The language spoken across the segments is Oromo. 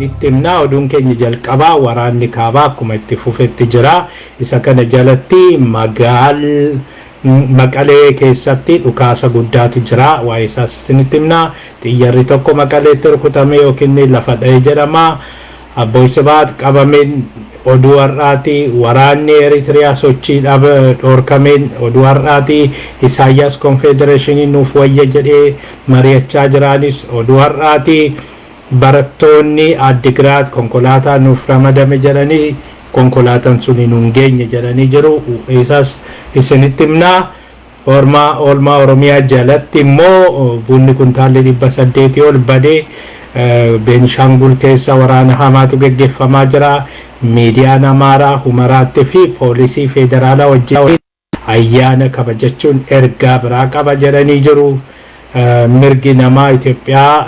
isinitti himna. Oduun keenya jalqabaa waraanni kaabaa akkuma itti fufetti jira. Isa kana jalatti Maqalee keessatti dhukaasa guddaatu jira. Waa'ee isaas isinitti himna. Xiyyarri tokko Maqaleetti rukutame yookiin lafa dha'ee jedhama. Abbo Sibaat qabameen oduu har'aati. Waraanni Eritiriyaa sochii dhorkameen oduu har'aati. Isaayyaas konfedereeshinii nuuf wayya jedhee mari'achaa jiraanis oduu har'aati. Barattoonni Addigiraat konkolaataa nuuf ramadame jedhanii konkolaataan suni nuun geenye jedhanii jiru. Isaas isinitti himna. Oolmaa Oromiyaa jalatti immoo bunni kuntaalli 800 ol badee Beenishaangul keessa waraana hamaatu geggeeffamaa jira. Miidiyaan Amaaraa Humaraatti fi poolisii federaalaa wajjin ayyaana kabajachuun ergaa biraa qaba jedhanii jiru. Mirgi namaa Itoophiyaa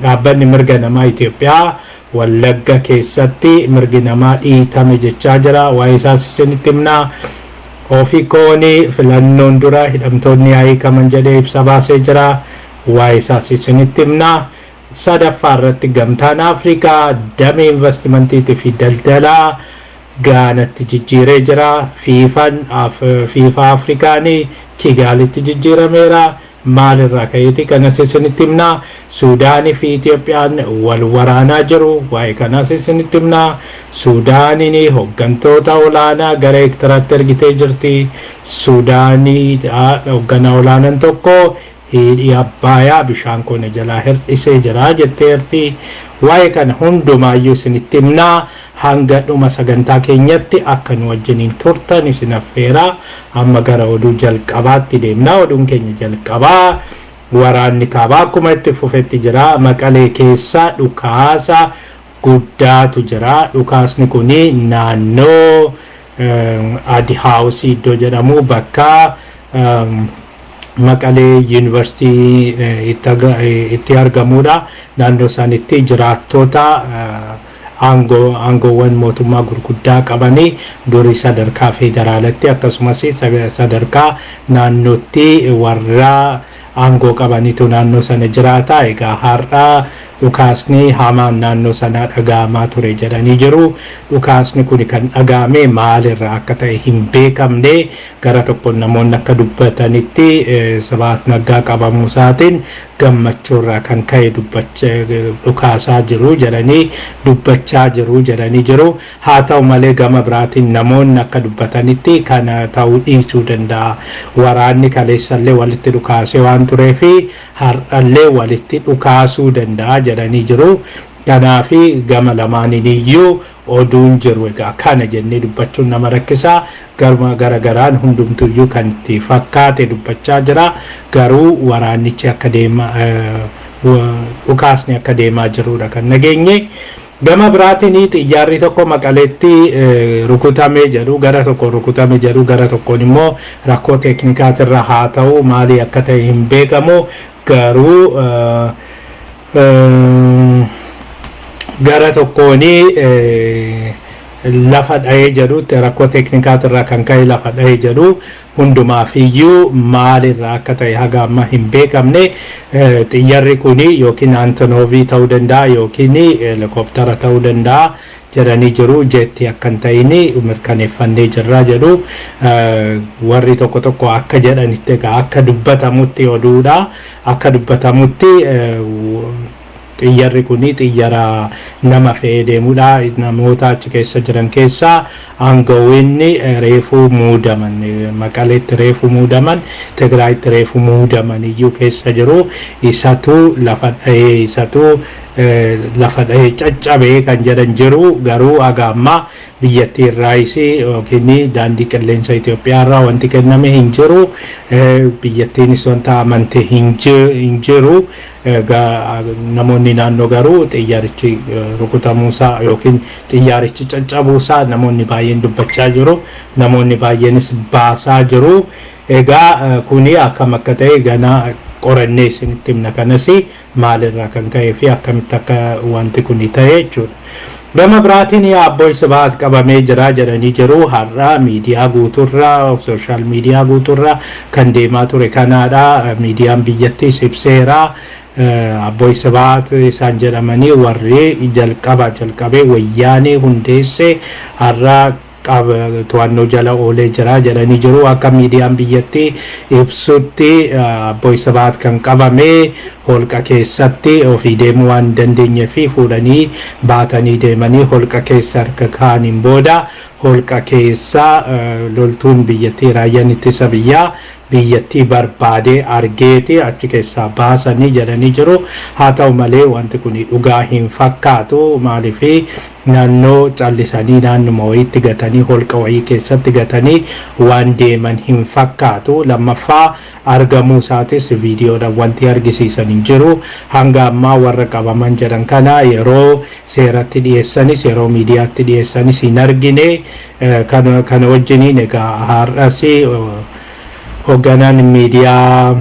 dhaabbanni mirga namaa Itoophiyaa Wallagga keessatti mirgi namaa dhiitame jechaa jira. Waa'ee isaas isinitti himna. Ofiikooni filannoon dura hidhamtoonni hiikaman jedhee ibsa baasee jira. Waa'ee isaas isinitti himna. Sadaffaa irratti gamtaan Afrikaa damee investimentii fi daldalaa Gaanatti jijjiiree jira. FIFA Afrikaanii Kigaalitti jijjiirameera. Maalirraa ka'eeti kanas isinitti himna. Suudaanii fi Itoophiyaan wal waraanaa jiru. Waa'ee kanas isinitti himna. Suudaaniin hooggantoota olaanaa gara Eertiraatti ergitee jirti. Suudaanii hoogganaa olaanaan tokko hidhi Abbayaa bishaan kana jalaa hir'isee jira jetteerti. Waa'ee kana hundumaayyuu isinitti himna. Hanga dhuma sagantaa keenyatti akka nu wajjiniin turtan isin affeera. Amma gara oduu jalqabaatti deemna. Oduun keenya jalqabaa waraanni kaabaa akkuma itti fufetti jira. Maqalee keessa dhukaasa guddaatu jira. Dhukaasni kuni naannoo Adi Haawusii iddoo jedhamu bakka Maqalee Yuunivarsiitii itti argamudha. Naannoo sanitti jiraattota aangoowwan mootummaa gurguddaa qabanii durii sadarkaa federaalatti akkasumas sadarkaa naannootti warra aangoo qabaniitu naannoo sana jiraata. Egaa har'a dhukaasni hamaan naannoo sanaa dhaga'amaa ture jedhanii jiru. Dhukaasni kun kan dhaga'ame maalirraa akka ta'e hin beekamne. Gara tokkoon namoonni akka dubbatanitti Sibaat Naggaa qabamuu isaatiin gammachuurraa kan ka'e dhukaasaa jiru jedhanii dubbachaa jiru jedhanii jiru. Haa ta'u malee gama biraatiin namoonni akka dubbatanitti kana ta'uu dhiisuu danda'a. Waraanni kaleessallee walitti dhukaasee waan tureefi har'allee walitti dhukaasuu danda'a jedhanii jiru. Kanaafi gama lamaaniiniyyuu oduun jiru. Egaa kana jennee dubbachuun nama rakkisaa. Garagaraan hundumtuyyuu kan itti fakkaate dubbachaa jira. Garuu waraannichi akka deema dhukaasni akka deemaa jirudha kan nageenye. Gama biraatiin xiyyaarri tokko Maqaleetti rukutamee jedhu gara tokkoon rukutamee jedhu gara tokkoon immoo rakkoo teeknikaatirra haa ta'u maali akka ta'e hin beekamu. Garuu gara tokkooni lafa dha'ee jedhutti rakkoo teeknikaatirraa kan ka'e lafa dha'ee jedhu hundumaafiyyuu maalirraa akka ta'e haga amma hin beekamne. Xiyyarri kuni yookiin Antonoovii ta'uu danda'a yookiin helikooftara ta'uu danda'a jedhanii jiru. Jeetti akka hin ta'in mirkaneeffannee jirra jedhu. Warri tokko tokko akka jedhanitti egaa akka dubbatamutti oduudha. Akka dubbatamutti xiyyarri kuni xiyyara nama fe'ee deemudha. Namoota achi keessa jiran keessaa aangawoonni reefuu muudaman Maqaleetti reefuu muudaman Tigraayitti reefuu muudaman iyyuu keessa jiru. Isatu lafa dhahee caccabee kan jedhan jiru. Garuu haga ammaa biyyattii irraayis yookiin daandii qilleensa Itoophiyaa irraa wanti kenname hin jiru. Biyyattiinis wanta amante hin jiru. Namoonni naannoo garuu xiyyaarichi rukutamuusaa yookiin xiyyaarichi caccabuusaa namoonni baay'een dubbachaa jiru. Namoonni baay'eenis baasaa jiru. Egaa kuni akkam akka ta'e ganaa qorannee isinitti himna. Kanas maalirraa kan ka'ee fi akkamitti akka wanti kuni ta'e jechuudha. Gama biraatiin Abboy Sibaat qabamee jira jedhanii jiru. Har'a miidiyaa guuturraa, sooshaal miidiyaa guuturraa kan deemaa ture kanaadha. Miidiyaan biyyattiis ibseera. Abboy Sibaat isaan jedhamanii warri jalqabee wayyaanee hundeesse har'a to'annoo jala oolee jira jedhanii jiru. Akka miidiyaan biyyattii ibsutti Abboy Sibaat kan qabame holqa keessatti ofii deemuu waan dandeenye fi fuudhanii baatanii deemanii holqa keessa harka kaaniin booda holqa keessa loltuun biyyattii raayyaan ittisa biyyaa biyyattii barbaadee argeeti achi keessaa baasanii jedhanii jiru. Haa ta'u malee wanti kun dhugaa hin fakkaatu. Maaliif naannoo callisanii naannuma wayiitti gatanii holqa wayii keessatti gatanii waan deeman hin fakkaatu. Lammaffaa argamuu isaatis viidiyoodhaan wanti argisiisan hin jiru. Hanga ammaa warra qabaman jedhan kana yeroo seeratti dhiyeessanis yeroo miidiyaatti dhiyeessanis hin argine. Kana wajjiniin egaa har'as hoogganaan miidiyaa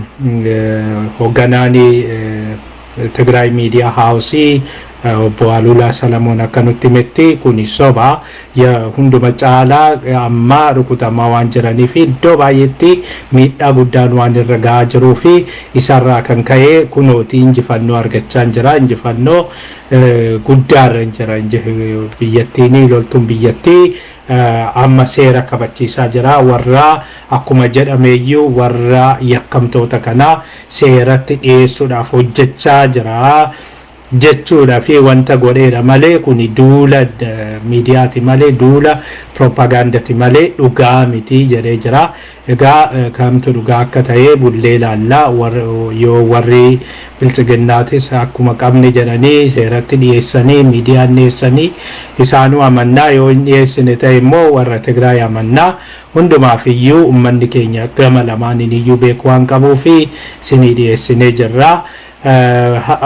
hoogganaan Tigraay miidiyaa haawusii obbo Alulaa Salamoon akka nutti himetti kun soba. Hunduma caalaa amma rukutamaa waan jiranii fi iddoo baay'eetti miidhaa guddaan waan irra gahaa jiruu fi isarraa kan ka'e kunooti injifannoo argachaa jira. Injifannoo guddaarra jira biyyattiin loltuun biyyattii amma seera kabachiisaa jira. Warra akkuma jedhameeyyuu warra yakkamtoota kana seeratti dhiyeessuudhaaf hojjechaa jira jechuudha fi wanta godheedha malee kun duula miidiyaati malee duula propagandati malee dhugaa miti jedhee jira. Egaa kamtu dhugaa akka ta'e bullee ilaalla. Yoo warri bilchiginnaatis akkuma qabne jedhanii seeratti dhiyeessanii miidiyaan dhiyeessanii isaanuu amannaa. Yoo hin dhiyeessine ta'e immoo warra Tigraay amannaa. Hundumaaf iyyuu uummanni keenya gama lamaaniin iyyuu beeku waan qabuu fi sinii dhiyeessinee jirra.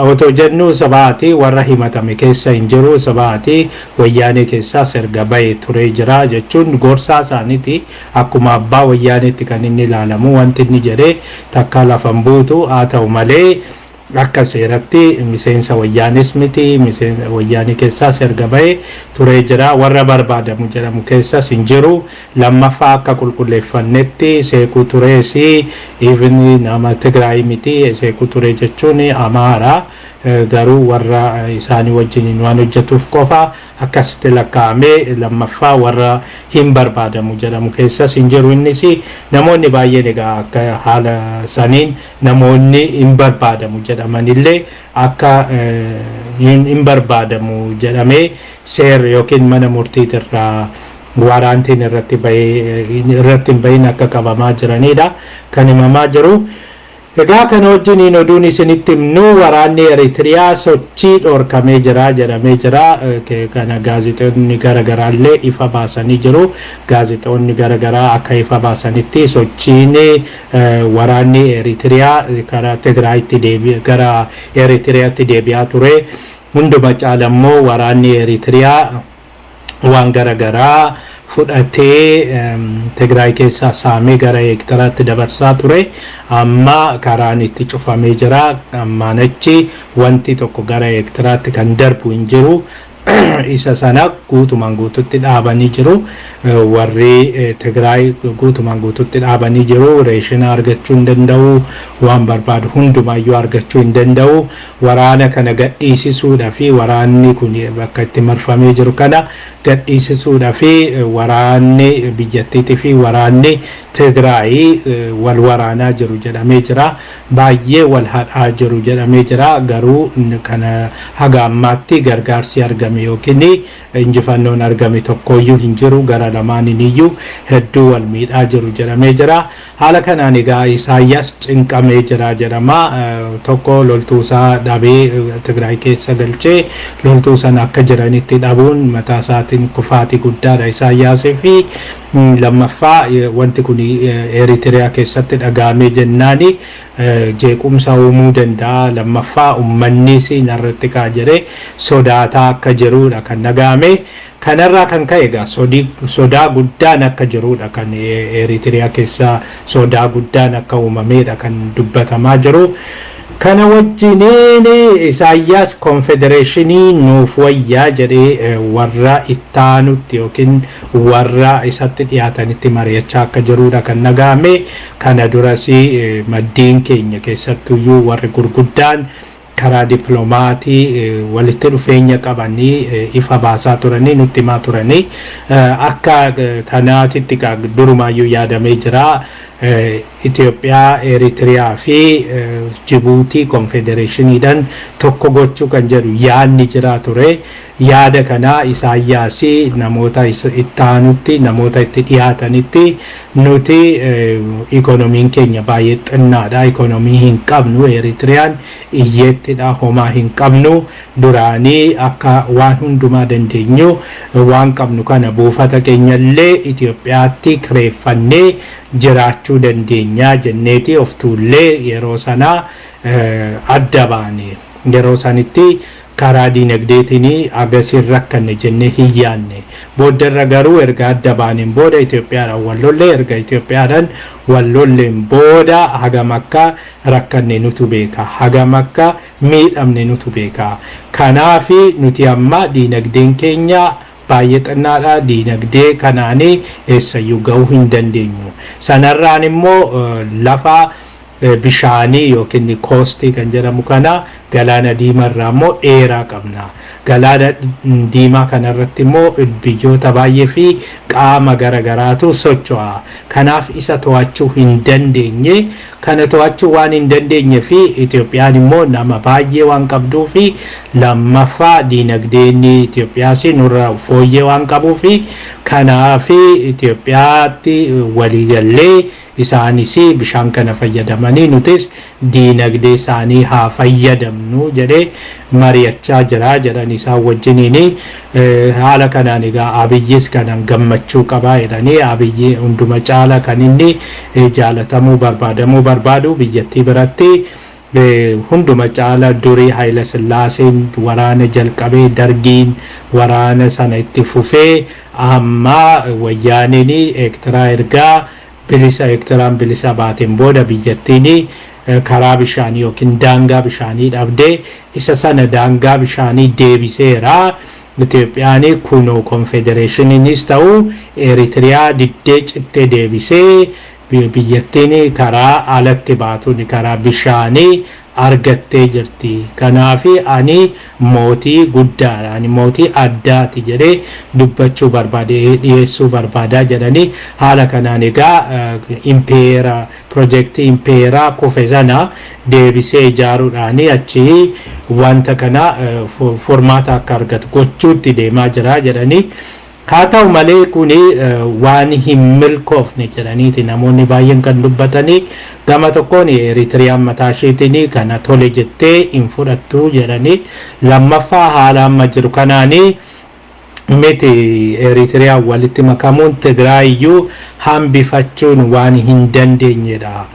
Otoo jennu Sibaati warra himatame keessa hin jiru. Sibaati wayyaanee keessaa erga bahee ture jira jechuun gorsaa isaaniiti. Akkuma abbaa wayyaaneetti kan inni ilaalamu. Wanti inni jedhee takka lafan buutu. Haa ta'u malee akka seeratti miseensa wayyaanis miti. Miseensa wayyaanee keessaa erga bahee ture jira. Warra barbaadamu jedhamu keessas hin jiru. Lammaffaa akka qulqulleeffannetti Seekuu Turees even nama Tigraay miti. Seekuu Turee jechuun Amaara. Garuu warra isaanii wajjiniin waan hojjetuuf qofa akkasitti lakkaa'amee lammaffaa warra hin barbaadamu jedhamu keessas hin jiru. Innis namoonni baay'een egaa akka haala saniin namoonni hin barbaadamu jedhamanillee akka hin barbaadamu jedhamee seerri yookiin mana murtiitirraa waraantiin irratti hin bahin akka qabamaa jiranidha kan himamaa jiru. Egaa kana wajjiniin oduun isinitti himnu waraanni Eritiriyaa sochii dhorkamee jira jedhamee jira. Kana gaazexeessonni garaagaraallee ifa baasanii jiru. Gaazexeessonni garaagaraa akka ifa baasanitti sochiin waraanni Eritiriyaa karaa Tigraayitti gara Eritiriyaatti deebi'aa ture. Hunduma caala immoo waraanni Eritiriyaa waan garaagaraa fudhatee Tigraay keessaa saamee gara heektaraatti dabarsaa ture. Amma karaan itti cufamee jira. Ammaan achi wanti tokko gara heektaraatti kan darbu hin jiru. Isa sana guutumaan guututti dhaabanii jiru. Warri Tigraay guutumaan guututti dhaabanii jiru. Reeshina argachuu hin danda'u. Waan barbaadu hundumaayyuu argachuu hin danda'u. Waraana kana gadhiisisuudhaa fi waraanni kun bakka itti marfamee jiru kana gadhiisisuudhaa fi waraanni biyyattiitii fi waraanni Tigraay wal waraanaa jiru jedhamee jira. Baay'ee wal hadhaa jiru jedhamee jira. Garuu kana haga ammaatti gargaarsi argame yookiin injifannoon argame tokkoyyuu hin jiru. Gara lamaaniin iyyuu hedduu wal miidhaa jiru jedhamee jira. Haala kanaan egaa Isaayyaas cinqamee jira jedhama. Tokko loltuusaa dhabee Tigraay keessa galchee loltuu sana akka jiranitti dhabuun mataa isaatiin kufaatii guddaadha Isaayyaasii fi lammaffaa wanti kun Eritiriyaa keessatti dhagahamee jennaani jeequmsa uumuu danda'a. Lammaffaa uummannis narratti kaa jedhee sodaataa akka jirudha kan dhagahame. Kanarraa kan ka'e egaa sodaa guddaan akka jirudha kan Eritiriyaa keessa sodaa guddaan akka uumameedha kan dubbatamaa jiru. kana wajjiniin Isaayyaas konfedereeshinii nuuf wayyaa jedhee warra ittaanutti yookiin warra isatti dhiyaatanitti mari'achaa akka jirudha kan nagahame. Kana duras maddiin keenya keessattuyyuu warri gurguddaan karaa diplomaatii walitti dhufeenya qabanii ifa baasaa turanii nutti himaa turanii akka kanaatitti durumaayyuu yaadamee jira. Itoophiyaa, Eritiriyaa fi Jibuutii konfedereeshiniidhaan tokko gochuu kan jedhu yaadni jira ture. Yaada kana Isaayyaas namoota ittaanutti namoota itti dhiyaatanitti nuti ikonomiin keenya baay'ee xinnaadha, ikonomii hin qabnu, Eritiriyaan iyyeettidha, homaa hin qabnu, duraanii akka waan hundumaa dandeenyu waan qabnu kana buufata keenyallee Itoophiyaatti kireeffannee jiraachuu dandeenya jenneeti of tuullee yeroo sana adda baane. Yeroo sanitti karaa diinagdeetiin agarsiin rakkanne jennee hin yaadne. Booddarra garuu erga adda baaneen booda Itoophiyaadhaan wallollee, erga Itoophiyaadhaan wallolleen booda hagam akka rakkanne nutu beeka, hagam akka miidhamne nutu beeka. Kanaaf nuti amma diinagdeen keenya baay'ee xinnaadha. Diinagdee kanaanii eessayyuu gahuu hin dandeenyu. Sanarraan immoo lafa bishaanii yookiin koostii kan jedhamu kana galaana diimaarraa immoo dheeraa qabna. Galaana diimaa kanarratti immoo biyyoota baay'ee fi qaama garagaraatu socho'a. Kanaaf isa to'achuu hin dandeenye. Kana to'achuu waan hin dandeenye fi Itoophiyaan immoo nama baay'ee waan qabduu fi lammaffaa diinagdeen Itoophiyaas nurra fooyyee waan qabuu fi kanaaf Itoophiyaatti waliigallee isaanis bishaan kana fayyadamanii nutis diinagdee isaanii haa fayyadamnu jedhee mari'achaa jira jedhan isaan wajjiniin. Haala kanaan egaa Abiyyis kanan gammachuu qabaa jedhanii Abiyyi hunduma caala kan inni jaalatamuu barbaadu biyyattii biratti. Hunduma caala durii Haayila Sillaaseen waraana jalqabee Dargiin waraana sana itti fufee amma wayyaaniin Eertiraa ergaa Eertiraan bilisa baateen booda biyyattiin karaa bishaanii yookiin daangaa bishaanii dhabdee isa sana daangaa bishaanii deebiseera. Itoophiyaan kunoo konfedereeshiniinis ta'u Eritiriyaa diddee cittee deebisee biyyattiin karaa alatti baatuun karaa bishaanii argattee jirti. Kanaaf ani mootii guddaadha, ani mootii addaati jedhee dubbachuu barbaade, dhiyeessuu barbaadaa jedhanii haala kanaan egaa impeera projektii impeeraa kufe sana deebisee ijaaruudhaan achi wanta kana formaata akka argatu gochuutti deemaa jira jedhanii. Haa ta'u malee kuni waan hin milkoofne jedhaniiti namoonni baay'een kan dubbatanii. Gama tokkoon Eritiriyaan mataa isheetiin kana tole jettee hin fudhattu jedhanii. Lammaffaa haala amma jiru kanaanii miti Eritiriyaan walitti makamuun Tigraayiyyuu hambifachuun waan hin dandeenyedha.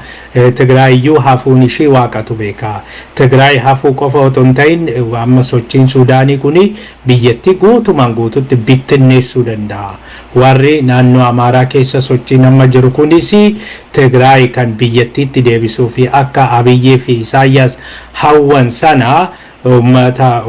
Tigraayiyyuu hafuun ishee waaqatu beeka. Tigraay hafuu qofa otoo hin ta'in amma sochiin Suudaanii kuni biyyattii guutumaan guututti bittinneessuu danda'a. Warri naannoo Amaaraa keessa sochiin amma jiru kunis Tigraay kan biyyattiitti deebisuu fi akka Abiyyee fi Isaayyaas hawwan sana ummata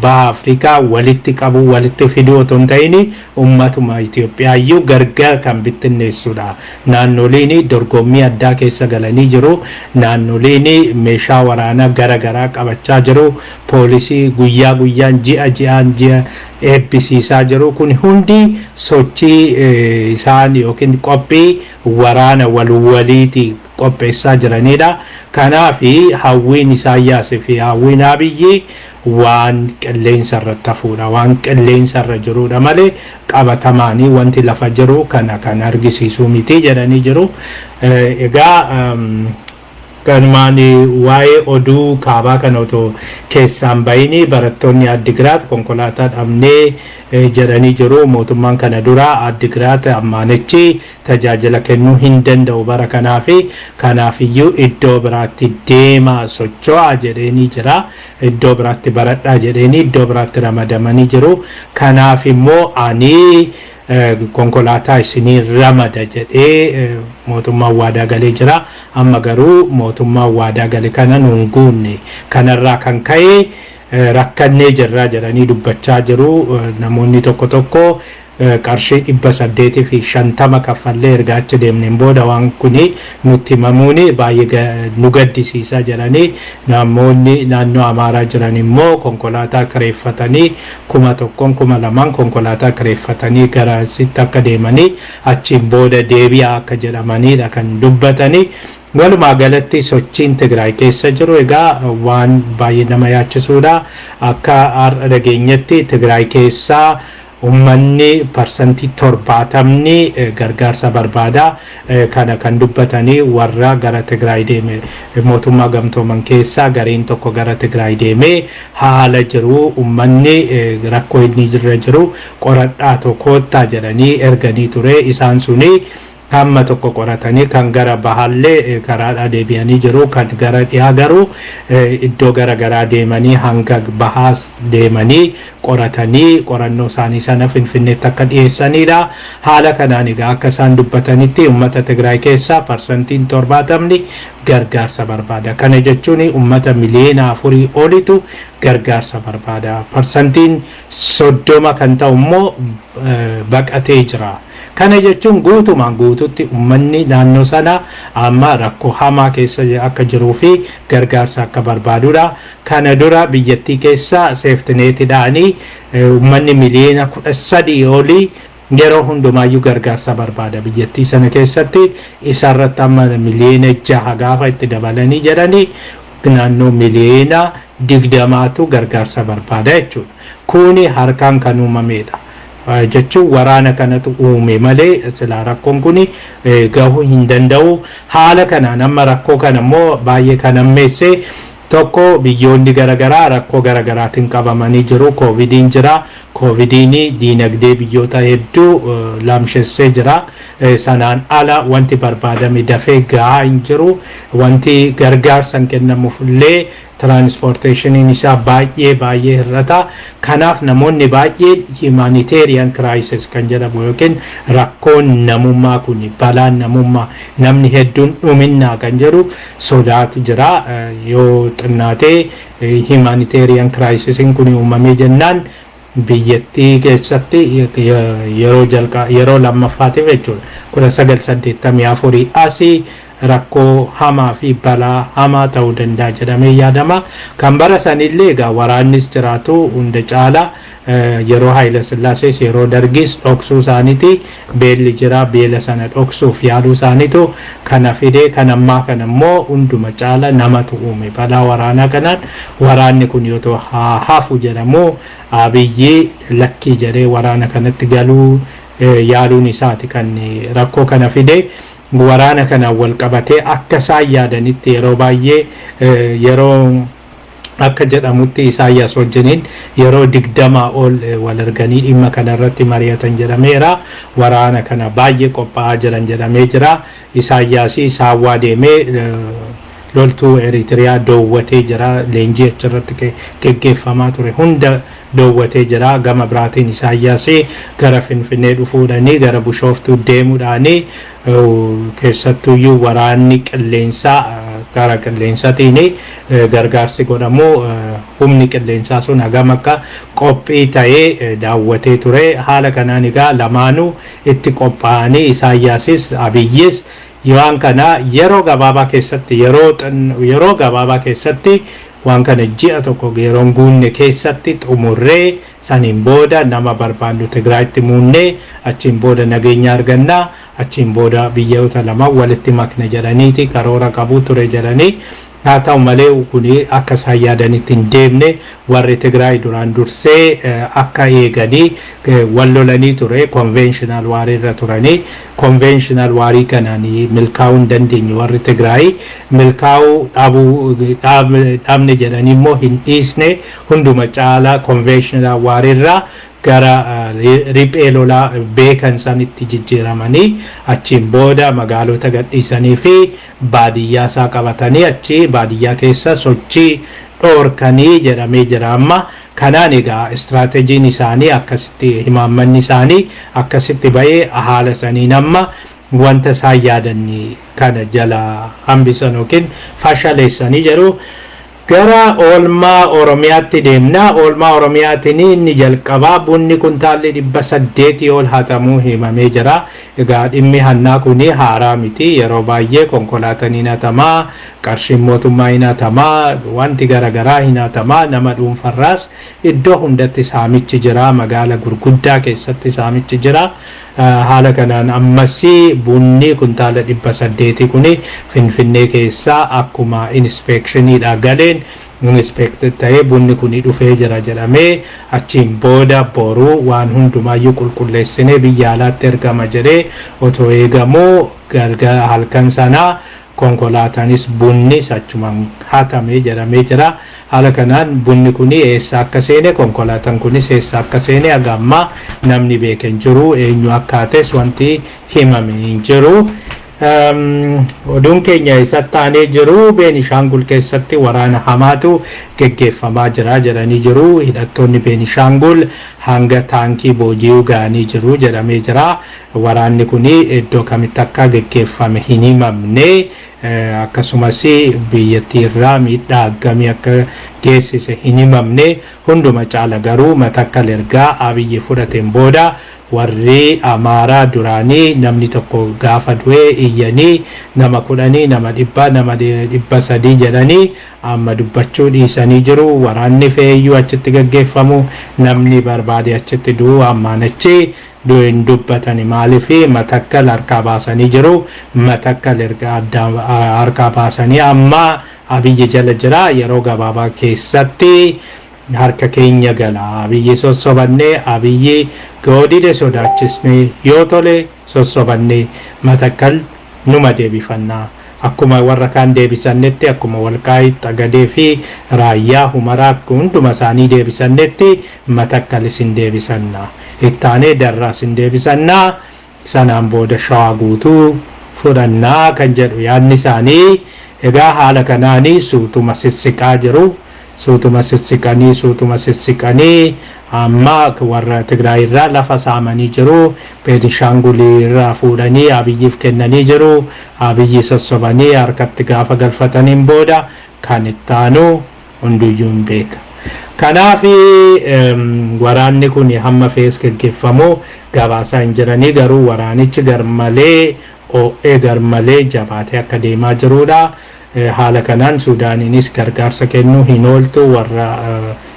baha Afrikaa walitti qabu walitti fiduu otoo hin ta'in ummatuma Itoophiyaayyuu gargar kan bittinneessudha. Naannoleen dorgommii addaa keessa galanii jiru. Naannoleen meeshaa waraanaa garagaraa qabachaa jiru. Poolisii guyyaa guyyaan ji'a eebbisiisaa jiru. Kun hundi sochii isaan yookiin qophii waraana waliiti qopheessaa jiranidha. Kanaaf hawwiin Isaayyaas fi hawwiin Abiyyi waan qilleensa irratti hafuudha, waan qilleensa irra jirudha malee qabatamaanii wanti lafa jiru kana kan argisiisuu miti jedhanii jiru. Egaa kanumaan waa'ee oduu kaabaa kan otoo keessaan bahini barattoonni Addigiraat konkolaataa dhabnee jedhanii jiru. Mootummaan kana dura Addigiraat ammaanichi tajaajila kennuu hin danda'u bara kanaafiyyuu iddoo biraatti deemaa socho'aa jedhanii jira. Iddoo biraatti baradhaa jedhanii iddoo biraatti ramadamanii jiru. Kanaaf immoo ani konkolaataa isinii ramada jedhee mootummaan waadaa galee jira. amma garuu mootummaan waadaa gale kana nuun guunne kanarraa kan ka'e rakkannee jirraa jedhanii dubbachaa jiru. Namoonni tokko tokko qarshii 850 kaffallee erga achi deemneen booda waan kuni nutti himamuuni baay'ee nu gaddisiisa jedhanii namoonni naannoo Amaaraa jiran immoo konkolaataa kireeffatanii 1,000 2,000 konkolaataa kireeffatanii garasitti akka deemanii achiin booda deebi'aa akka jedhamanidha kan dubbatanii. Walumaa galatti sochiin Tigraay keessa jiru egaa waan baay'ee nama yaachisuudha. Akka har'a dhageenyetti Tigraay keessaa ummanni parsantii 70 gargaarsa barbaada. Kana kan dubbatanii warra gara Tigraay deeme mootummaa gamtooman keessaa gareen tokko gara Tigraay deeme haala jiru ummanni rakkoo inni jirra jiru qoradhaa tokkottaa jedhanii erganii ture. Isaan suni hamma tokko qoratanii kan gara bahallee karaadhaa deebi'anii jiru. Kan gara dhiyaa garuu iddoo gara garaa deemanii hanga bahaas deemanii qoratanii qorannoo isaanii sana Finfinneetti akka dhiyeessanidha. Haala kanaan egaa akka isaan dubbatanitti uummata Tigraay keessaa parsantiin 70 gargaarsa barbaada. Kana jechuun uummata miliyoona 4 olitu gargaarsa barbaada. Parsantiin 30 kan ta'u immoo baqatee jira. Kana jechuun guutumaan guututti ummanni naannoo sana amma rakkoo hamaa keessa akka jiruu fi gargaarsa akka barbaadudha. Kana dura biyyattii keessa seeftineetiidhaanii ummanni miliyoona 13 olii yeroo hundumaayyuu gargaarsa barbaada biyyattii sana keessatti. Isarratti amma miliyoona 6 gaafa itti dabalanii jedhanii naannoo miliyoona 20tu gargaarsa barbaada jechuudha. Kuni harkaan kan uumamedha. Jechuun waraana kanatu uume malee silaa rakkoon kun gahuu hin danda'u. Haala kanaan amma rakkoo kana immoo baay'ee kan ammeesse tokko biyyoonni garagaraa rakkoo garagaraatiin qabamanii jiru. Koovidiin jira. Koovidiin diinagdee biyyoota hedduu laamshessee jira. Sanaan ala wanti barbaadame dafee gahaa hin jiru. Wanti gargaarsan kennamuuf illee transportation isaa baay'ee hir'ata. Kanaaf namoonni baay'een humanitarian crisis kan jedhamu yookiin rakkoon namummaa kun balaan namummaa namni hedduun dhuminaa kan jedhu sodaatu jira. Yoo xinnaatee humanitarian crisis kun uumamee jennaan biyyattii keessatti yeroo lammaffaatiif jechuudha 1984 asii rakkoo hamaa fi balaa hamaa ta'uu danda'a jedhamee yaadama. Kan bara sanillee egaa waraannis jiraatu hunda caala yeroo Haayile Sillaasees yeroo Dargis dhoksuu isaaniiti beelli jira. Beela sana dhoksuuf yaaluu isaaniitu kana fidee kan ammaa kana immoo hunduma caala namatu uume balaa waraanaa kanaan. Waraanni kun yoo hafu jedhamu Abiyyi lakkii jedhee waraana kanatti galuu yaaluun isaati kan rakkoo kana fidee. Waraana kana wal qabatee akka isaan yaadanitti yeroo baay'ee yeroo akka jedhamutti Isaayyaas wajjiniin yeroo 20 ol wal arganii dhimma kana irratti mari'atan jedhameera. Waraana kana baay'ee qophaa'aa jiran jedhamee jira. Isaayyaasii saawwaa deemee loltuu Eritiriyaa doowwatee jira. Leenjii achirratti geggeeffamaa ture hunda doowwatee jira. Gama biraatiin Isaayyaasii gara Finfinnee dhufuudhaanii gara Bushooftuu deemuudhaanii keessattuuyyuu waraanni qilleensaa gara qilleensaatiin gargaarsi godhamu humni qilleensaa sun hagam akka qophii ta'ee daawwatee ture. Haala kanaan egaa lamaanuu itti qophaa'anii Isaayyaasis Abiyyis waan kana yeroo gabaabaa keessatti waan kana ji'a tokko yeroon guunne keessatti xumurree saniin booda nama barbaannu Tigraayitti muunnee achiin booda nageenya argannaa achiin booda biyyoota lama walitti makna jedhaniiti karoora qabu ture jedhanii. Haa ta'u malee kun akka isaan yaadanitti hin deemne. Warri Tigraay duraan dursee akka eeganii wal lolanii ture. Conventional waarii irra turanii conventional waarii kanaan milkaa'uu hin dandeenye warri Tigraay milkaa'uu dhaabne jedhanii immoo hin dhiisne hunduma caalaa conventional waarii irraa gara riphee lolaa beekan sanitti jijjiiramanii achiin booda magaalota gadhiisanii fi baadiyyaa isaa qabatanii achi baadiyyaa keessa sochii dhoorkanii jedhamee jira. Amma kanaan egaa istiraatejjiin isaanii akkasitti himaammanni isaanii akkasitti ba'ee haala saniin amma wanta isaan yaadanii kana jala hambisan yookiin fashaleessanii jiru. Gara oolmaa Oromiyaatti deemna. Oolmaa Oromiyaatiin inni jalqabaa bunni kuntaalli 800 ol hatamuu himamee jira. Egaa dhimmi hannaa kuni haaraa miti. Yeroo baay'ee konkolaataan hin hatamaa, qarshiin mootummaa hin hatamaa, wanti garaagaraa hin hatamaa, nama dhuunfarraas iddoo hundatti saamichi jira. Magaala gurguddaa keessatti saamichi jira. Haala kanaan ammas bunni kuntaala 800 kuni Finfinnee keessaa akkuma inspeectioniidha galeen inspected ta'ee bunni kuni dhufee jira jedhamee achiin booda boruu waan hundumaayyuu qulqulleessinee biyya alaatti ergama jedhee otoo eegamuu galgala halkan sanaa konkolaataanis bunni achumaan hatamee jedhamee jira. Haala kanaan bunni kuni eessa akka seene konkolaataan kunis eessa akka seene aga ammaa namni beeke hin jiru. Eenyu akka ta'es wanti himame hin jiru. Oduun keenya isatti aanee jiru Beenishaangul keessatti waraana hamaatu geggeeffamaa jira jedhanii jiru. Hidhattoonni Beenishaangul hanga taankii booji'uu ga'anii jiru jedhamee jira. Waraanni kuni iddoo kamitti akka geggeeffame hin himamne. Akkasumas biyyattii irraa miidhaa akkamii akka geessise hin himamne. Hunduma caala garuu Matakkal ergaa Abiyyi fudhateen booda warri Amaaraa duraanii namni tokko gaafa du'ee iyyanii nama 10 nama 100 nama 300 jedhanii amma dubbachuu dhiisanii jiru. Waraanni feeyyuu achitti geggeeffamu namni barbaade achitti du'u ammaan achi du'in dubbatani maaliif Matakkal harkaa baasanii jiru. Matakkal erga harkaa baasanii amma Abiyyi jala jira. Yeroo gabaabaa keessatti harka keenya gala. Abiyyi sossobanne Abiyyi goodide sodaachisne yoo tole sossobanne Matakkal numa deebifannaa. Akkuma warra kaan deebisannetti akkuma Walqaayitti Xagadee fi Raayyaa Humaraa hunduma isaanii deebisannetti Matakkalis hin deebisannaa. Ittaanee Darraas hin deebisannaa. Sanaan booda Shawaa guutuu fudhannaa kan jedhu yaadni isaanii. Egaa haala kanaanii suutuma sissiqaa jiru. Suutuma sissiqanii amma warra Tigraay irraa lafa saamanii jiru. Beenishaangul irraa fuudhanii Abiyyiif kennanii jiru. Abiyyi sossobanii harkatti gaafa galfataniin booda kan itti aanu hunduyyuu hin beeka. Kanaaf waraanni kun hamma fees geggeeffamu gabaasaa hin jiranii garuu waraanichi garmalee jabaatee akka deemaa jirudha. Haala kanaan Suudaaniinis gargaarsa kennuu hin ooltu warra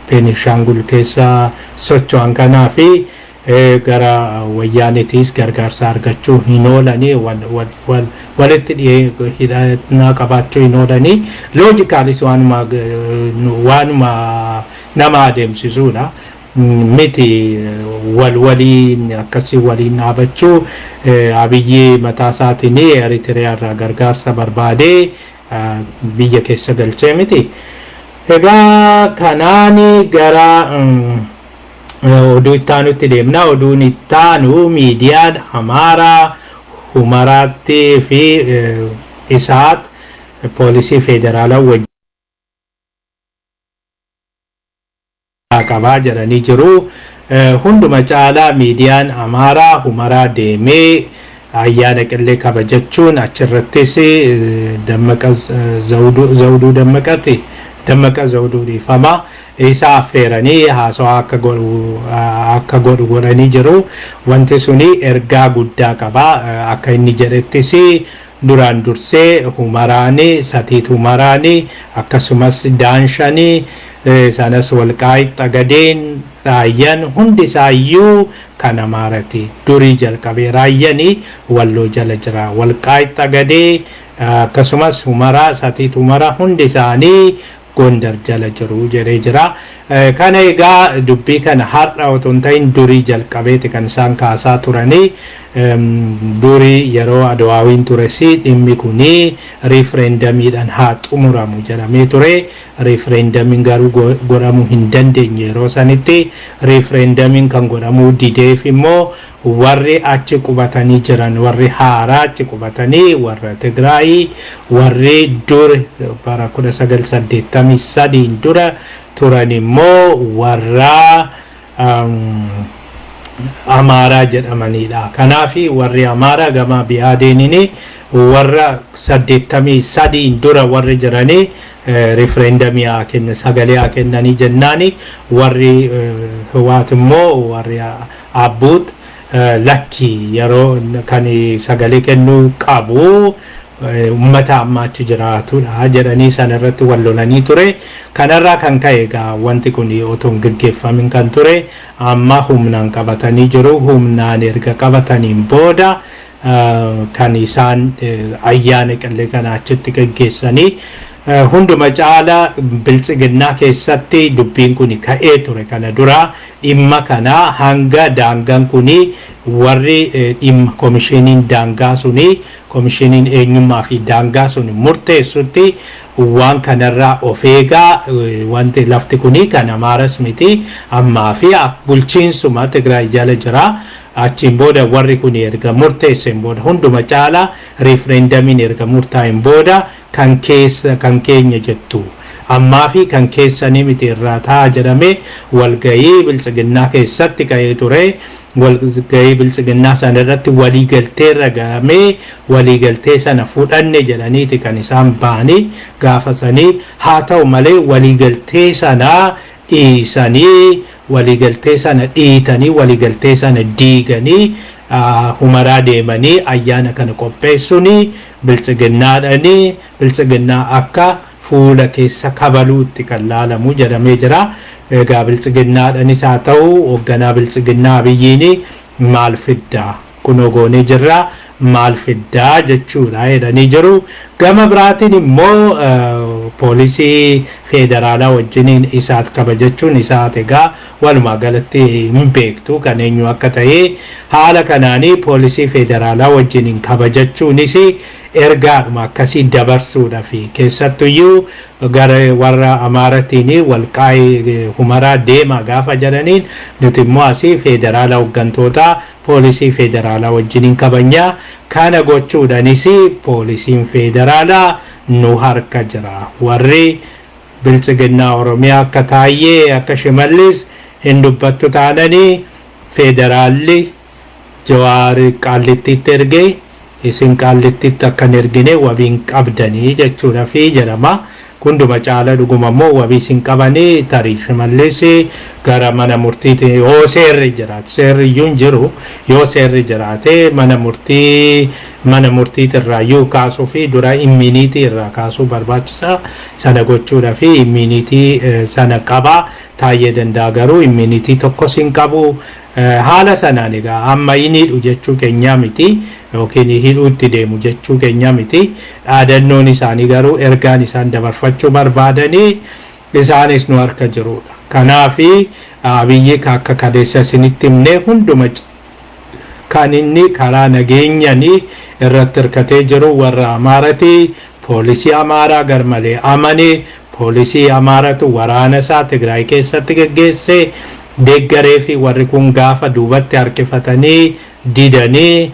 Beenishaangul keessa socho'an kanaaf gara wayyaaniitiis gargaarsa argachuu hin oolanii walitti hidhannaa qabaachuu hin oolanii loojikaalis waanuma nama adeemsisuudha. Miti waliin akkasii waliin dhaabachuu Abiyyi mataa isaatiin Eritiriyaa irraa gargaarsa barbaadee biyya keessa galchee miti. Egaa kanaan gara oduu ittaanutti deemna. Oduun ittaanu miidiyaan Amaaraa Humaraatti fi Isaat poolisii federaalaa wajjin qabaa jedhanii jiru. Hunduma caalaa miidiyaan Amaaraa Humaraa deemee ayyaana qillee kabajachuun achirrattis Dammaqa Zawuduu dhiifama isa affeeranii haasawaa akka godhu godhanii jiru. Wanti suni ergaa guddaa qaba. Akka inni jedhettis duraan dursee Humaraanii Satiit Humaraanii akkasumas Daanshanii sanas Walqaayitti Xagadeen Raayyaan hundi isaayyuu kan Amaarati. Durii jalqabee Raayyanii Walloo jala jira. Walqaayitti Xagadee akkasumas Humaraa Satiit Humaraa hundi isaanii Gondar jala jiru jedhee jira. Kana egaa dubbii kana har'a otoo hin ta'in durii jalqabeeti kan isaan kaasaa turanii. Durii yeroo Adawaawiin tures dhimmi kuni riifereendamiidhaan haa xumuramu jedhamee ture. Riifereendamiin garuu godhamuu hin dandeenye yeroo sanitti. Riifereendamiin kan godhamuu dideef immoo warri achi qubatanii jiran warri haaraa achi qubatanii warra Tigraay warri dur bara 1983 dura turan immoo warra Amaaraa jedhamanidha. Kanaafi warri Amaaraa gama Bihaadeenini warra 83 dura warri jiranii referendamii kenna sagalee kennanii jennaani warri Hiwaat immoo warri Abbuut lakki yeroo kan sagalee kennuu qabu ummata ammaachi jiraatudha jedhanii sana irratti wal lolanii ture. Kanarraa kan ka'e egaa wanti kun otoo hin gaggeeffamin kan ture amma humnaan qabatanii jiru. Humnaan erga qabataniin booda kan isaan ayyaana qillee kana achitti gaggeessanii hunduma caala biltsiginnaa keessatti dubbiin kun ka'ee ture. Kana dura dhimma kana hanga daangaan kun warri dhimma komishiniin daangaa suni komishiniin eenyummaa fi daangaa sun murteessutti waan kanarraa of eegaa wanti lafti kun kan Amaaras miti ammaa fi bulchiinsuma Tigraay jala jira. Achiin booda warri kun erga murteesseen booda hunduma caala referendamiin erga murtaa'een booda kan keenya jettu ammaa fi kan keessanii miti irraa ta'a jedhame walgahii biltsiginnaa keessatti ka'ee ture. Walgahii biltsiginnaa sana irratti waliigaltee ragamee waliigaltee sana fudhanne jedhaniiti kan isaan ba'anii gaafasanii. Haa ta'u malee waliigaltee sana dhiisanii waliigaltee sana dhiitanii waliigaltee sana diiganii Humaraa deemanii ayyaana kana qopheessuuni biltsiginnaadhani. Biltsiginnaa akka fuula keessa kabaluutti kan laalamu jedhamee jira. Egaa biltsiginnaadhanis haa ta'u hoogganaa biltsiginnaa Abiyyiin maal fiddaa kunoo goonee jirra maal fiddaa jechuudha jedhanii jiru. Gama biraatiin immoo poolisii federaalaa wajjiniin isaat kabajachuun isaat egaa walumaa galatti hin beektu kan eenyu akka ta'e. Haala kanaanii poolisii federaalaa wajjiniin kabajachuunis ergaadhuma akkasii dabarsuudha fi keessattuyyuu gara warra Amaaratiin walqaa'ii Humaraa deemaa gaafa jedhaniin nuti immoo asii federaalaa hooggantoota poolisii federaalaa wajjiniin kabajnaa. Kana gochuudhaanis poolisiin federaalaa nu harka jira. Warri biltsiginnaa Oromiyaa akka Taayyee akka Shimallis hin dubbattu taananii federaalli Jawaar Qaallittiitti ergee isin Qaallittiitti akkan ergine wabiin qabdanii jechuudha fi jedhama. Hunduma caala dhuguma immoo wabii isin qabanii tarii Shimallis gara mana murtiitti yoo seerri jiraate seerri iyyuu hin jiru yoo seerri jiraate mana murtiitti irraa iyyuu kaasuu fi dura immuniitii irraa kaasuu barbaachisa. Sana gochuudha fi immuniitii sana qaba. Taayyee Danda'a garuu immuniitii tokkos hin qabu. Haala sanaan egaa amma inni hidhu jechuu keenyaa miti yookiin hidhuutti deemu jechuu keenyaa miti. Dhaadannoon isaanii garuu ergaan isaan dabarfachuu barbaadanii isaanis nu harka jirudha. Kanaafi Abiyyi akka kaleessa isinitti himne hunduma kan inni karaa nageenyanii irratti hirkatee jiru warra Amaarati. Poolisii Amaaraa garmalee amane poolisii Amaaratu waraana isaa Tigraay keessatti gaggeesse. Deeggaree fi warri kun gaafa duubatti harkifatanii didanii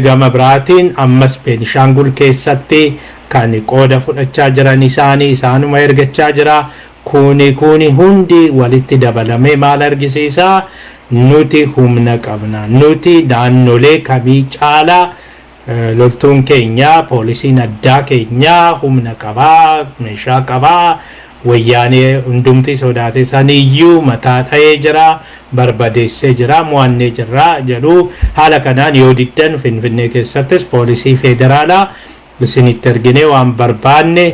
gama biraatiin ammas Beenishaangul keessatti kan qooda fudhachaa jiran isaanuma ergachaa jira. Kuni hundi walitti dabalamee maal argisiisa? Nuti humna qabna. Nuti naannolee kamii caalaa loltuun keenya poolisiin addaa keenya humna qabaa meeshaa qabaa. Wayyaanee hundumti sodaate saniyyuu mataa dha'ee jira barbadeessee jira mo'annee jira jedhu. Haala kanaan yoo diddan Finfinnee keessattis poolisii federaalaa isinitti erginee waan barbaanne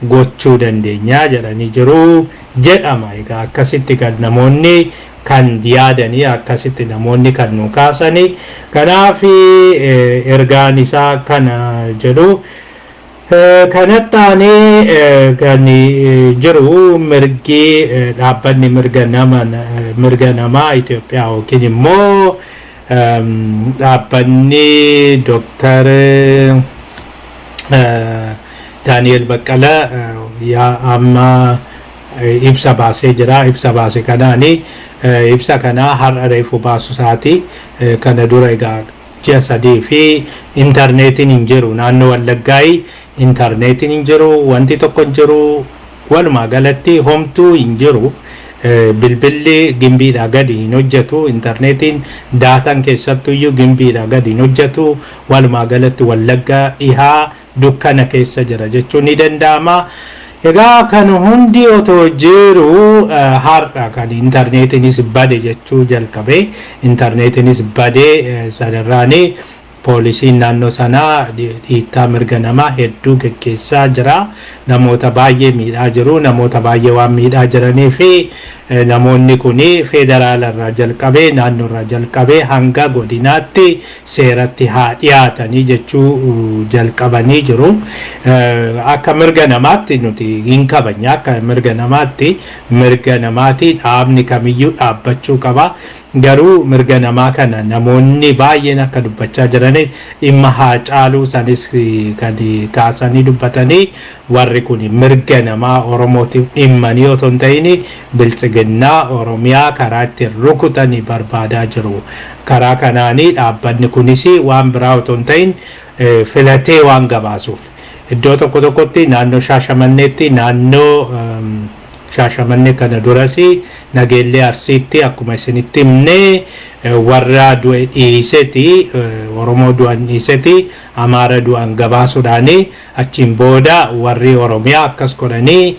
gochuu dandeenya jedhanii jiru jedhama. Egaa akkasitti kan namoonni kan yaadanii akkasitti namoonni kan nu kaasanii. Kanaaf ergaan isaa kana jedhu. Kanatti kan jiru mirgi dhaabbanni mirga namaa Itoophiyaa yookiin immoo dhaabbanni Dr. Daani'el Baqqalaa amma ibsa baasee jira. Ibsa baase kanaani ibsa kana har'a reefu baasu isaati. Kana dura egaa ji'a sadii fi intarneetiin hin jiru naannoo Wallaggaa. Intarneetiin hin jiru wanti tokko hin jiru walumaa galatti homtuu hin jiru. Bilbilli gimbiidhaa gadi hin hojjetu, intarneetiin daataan keessattuyyuu gimbiidhaa gadi hin hojjetu. Walumaa galatti Wallaggaa dhihaa dukkana keessa jira jechuun ni danda'ama. Egaa kan hundi otoo jiru har'a kan intarneetiinis bade jechuu jalqabe. Intarneetiinis bade sadarraanii poolisiin naannoo sanaa dhiittaa mirga namaa hedduu gaggeessaa jira. Namoota baay'ee miidhaa jiru. Namoota baay'ee waan miidhaa jiranii fi namoonni kun federaalarraa jalqabee naannoorraa jalqabee hanga godinaatti seeratti haa dhiyaatanii jechuu jalqabanii jiru. Akka mirga namaatti nuti hin kabajna. Akka mirga namaatti dhaabni kamiyyuu dhaabbachuu qaba. Garuu mirga namaa kana namoonni baay'een akka dubbachaa jiranii dhimma Haacaaluu sanis kan kaasanii dubbatanii warri kun mirga namaa Oromootiif dhimmanii otoo hin ta'in biltsiginnaa Oromiyaa karaa ittiin rukutanii barbaadaa jiru. Karaa kanaanii dhaabbanni kunis waan biraa otoo hin ta'in filatee waan gabaasuuf iddoo tokko tokkotti naannoo Shaashamanneetti naannoo Shaashamannee kana durasi Nageellee Arsiitti akkuma isinitti himne warra du'e dhiiseti Oromoo du'an dhiiseti Amaara du'an gabaasuudhaani achiin booda warri Oromiyaa akkas godhanii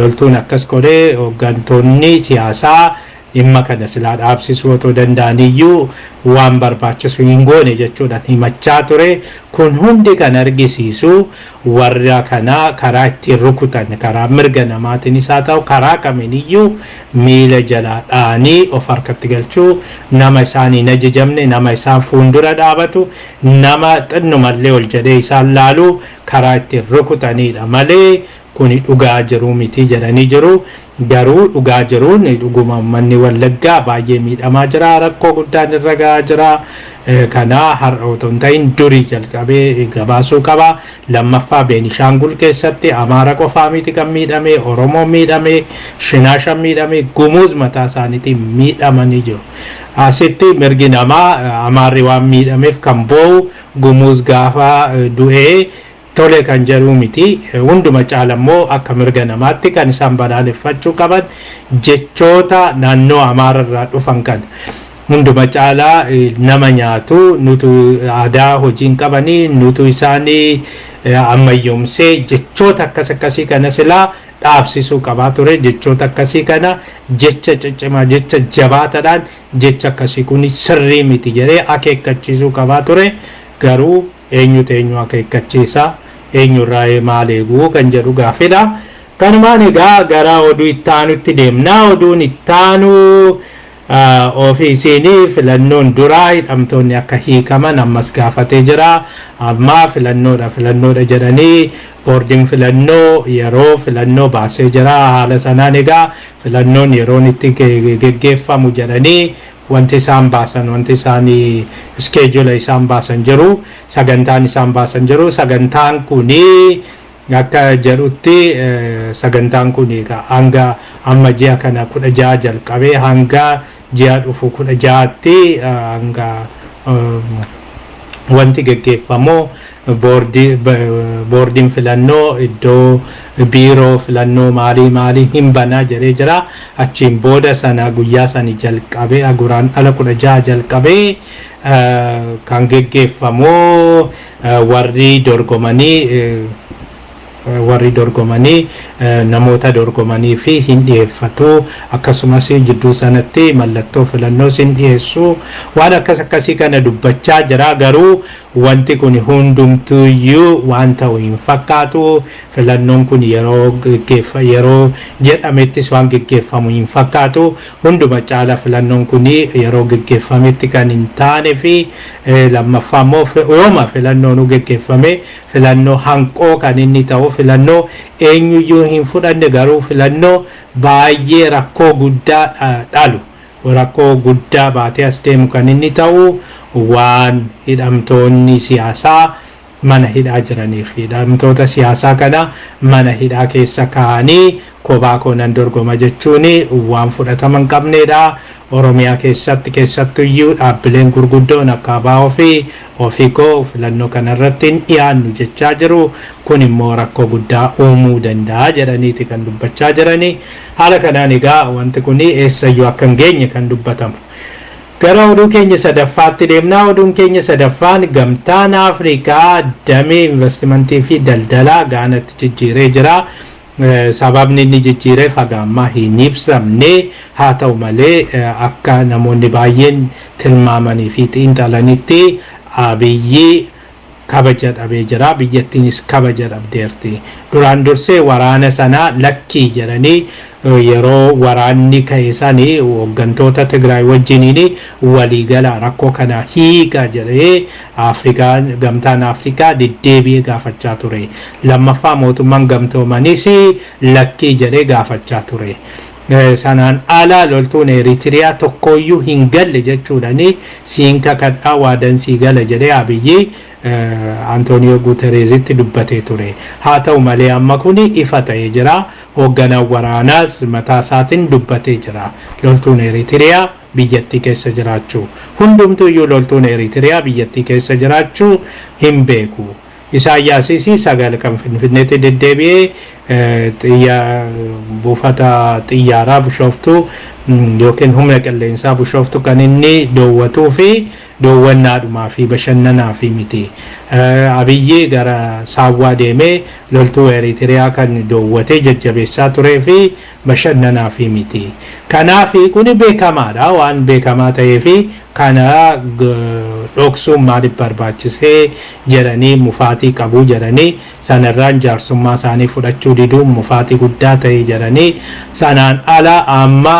loltuun akkas godhee hooggantoonni siyaasaa dhimma kana silaa dhaabsisuu otoo danda'aniyyuu waan barbaachisu hin goone jechuudhaan himachaa ture. Kun hundi kan argisiisu warra kana karaa ittiin rukutan karaa mirga namaatiinis haa ta'u karaa kamiiniyyuu miila jalaa dhaanii of harkatti galchuu, nama isaan hin ajajamne, nama isaan fuuldura dhaabatu, nama xinnumallee ol jedhee isaan laalu karaa ittiin rukutanidha malee kuni dhugaa jiru miti jedhanii jiru. Garuu dhugaa jiruun dhuguma manni Wallaggaa baay'ee miidhamaa jira. Rakkoo guddaan irra gahaa jira. Kana har'a otoo hin ta'in durii jalqabee gabaasuu qaba. Lammaffaa Beenishaangul keessatti Amaara qofaa miti kan miidhame, Oromoo miidhame, Shinaashan miidhame, Gumuuz mataa isaaniitiin miidhamanii jiru. Asitti mirgi namaa Amaarri waan miidhameef kan boo'u Gumuuz gaafa du'ee tole kan jedhu miti. Hunduma caalammoo akka mirga namaatti kan isaan balaaleffachuu qaban jechoota naannoo Amaararraa dhufan kan hunduma caalaa nama nyaatu nutu aadaa hojiin qabanii nutu isaanii ammayyoomsee jechoota akkasii kana silaa dhaabsisuu qabaa ture. Jechoota akkasii kana jecha ciccimaa jecha jabaataadhaan jecha akkasii kun sirrii miti jedhee akeekkachiisuu qabaa ture. Garuu eenyu akeekkachiisa eenyurraa maal eeguu kan jedhu gaaffiidha. Kanumaan egaa gara oduu ittaanutti deemna. Oduun ittaanu ofiisiin filannoon duraa hidhamtoonni akka hiikaman ammas gaafatee jira. Amma filannoodha jedhanii boordiin filannoo yeroo filannoo baasee jira. Haala sanaan egaa filannoon yeroon itti geggeeffamu jedhanii wanti isaan baasan, wanti isaan iskeejula isaan baasan jiru, sagantaan isaan baasan jiru. Sagantaan kuni akka jedhutti sagantaan kuni hanga amma ji'a kana 16 jalqabee hanga ji'a dhufu 16tti hanga wanti geggeeffamu boordiin filannoo iddoo biiroo filannoo maalii hin banaa jedhee jira. Achiin booda sana guyyaa sani jalqabee aguraan ala 16 jalqabee kan geggeeffamu warri dorgomanii namoota dorgomanii fi hin dhiyeeffatu. Akkasumas jidduu sanatti mallattoo filannoo hin dhiyeessu. Waan akkasii kana dubbachaa jira. Garuu wanti kun hundumtuyyuu waan ta'u hin fakkaatu. Filannoon kun yeroo jedhamettis waan geggeeffamu hin fakkaatu. Hunduma caala filannoon kun yeroo geggeeffametti kan hin taane fi lammaffaa immoo yooma filannoon geggeeffame filannoo hanqoo kan inni ta'u filannoo eenyuyyuu hin fudhanne garuu filannoo baay'ee rakkoo guddaa dhalu. Rakkoo guddaa baatee as deemu kan inni ta'u waan hidhamtoonni siyaasaa mana hidhaa jiranii fi hidhamtoota siyaasaa kana mana hidhaa keessa kaa'anii kophaa koonan dorgoma jechuun waan fudhatama hin qabnedha. Oromiyaa keessattuyyuu dhaabbileen gurguddoon akka ABO fi OFICO filannoo kanarratti dhiyaannu jechaa jiru. Kun immoo rakkoo guddaa uumuu danda'a jedhaniiti kan dubbachaa jiranii. Haala kanaan egaa wanti kun eessayyuu akka hin geenye kan dubbatamu. Gara oduu keenya sadaffaatti deemnaa. Oduun keenya sadaffaan gamtaan Afrikaa damee investimentii fi daldalaa Gaanatti jijjiiree jira. Sababni inni jijjiireef haga ammaa hin ibsamne, haa ta'u malee akka namoonni baay'een tilmaamanii fi xiinxalanitti Abiyyi kabaja dhabee jira, biyyattiinis kabaja dhabdeerti. Duraan dursee waraana sana lakkii jedhanii yeroo waraanni ka'e sanii hooggantoota Tigraay wajjiniin waliigala rakkoo kana hiika jedhee gamtaan Afrikaa deddeebi'ee gaafachaa ture. Lammaffaa mootummaan gamtoomanis lakkii jedhee gaafachaa ture. Sanaan ala loltuun Eritiriyaa tokkoyyuu hin galle jechuudhani siin kakadhaa waadan sii gala jedhee Abiyyi Antonio Guterresitti dubbatee ture. Haa ta'u malee amma kun ifa ta'ee jira. Hoogganaan waraanaas mataa isaatiin dubbatee jira. Loltuun Eritiriyaa biyyattii keessa jiraachuu, hundumtuyyuu loltuun Eritiriyaa biyyattii keessa jiraachuu hin beeku. Isaayyaasis sagal kan Finfinneetti deddeebi'ee buufata xiyyaaraa Bishooftuu yookiin humna qilleensaa Bishooftuu kan inni doowwatuu fi doowwannaadhumaa fi bashannanaa fi miti. Abiyyi gara Saawwaa deemee loltuu Eritiriyaa kan doowwatee jajjabeessaa turee fi bashannanaa fi miti. Kanaaf kun beekamaadha, waan beekamaa ta'ee fi kana dhoksuun maaliif barbaachisee jedhanii mufaatii qabu jedhanii sanarraan jaarsummaa isaanii fudhachuu diduun mufaatii guddaa ta'e jedhanii sanaan ala amma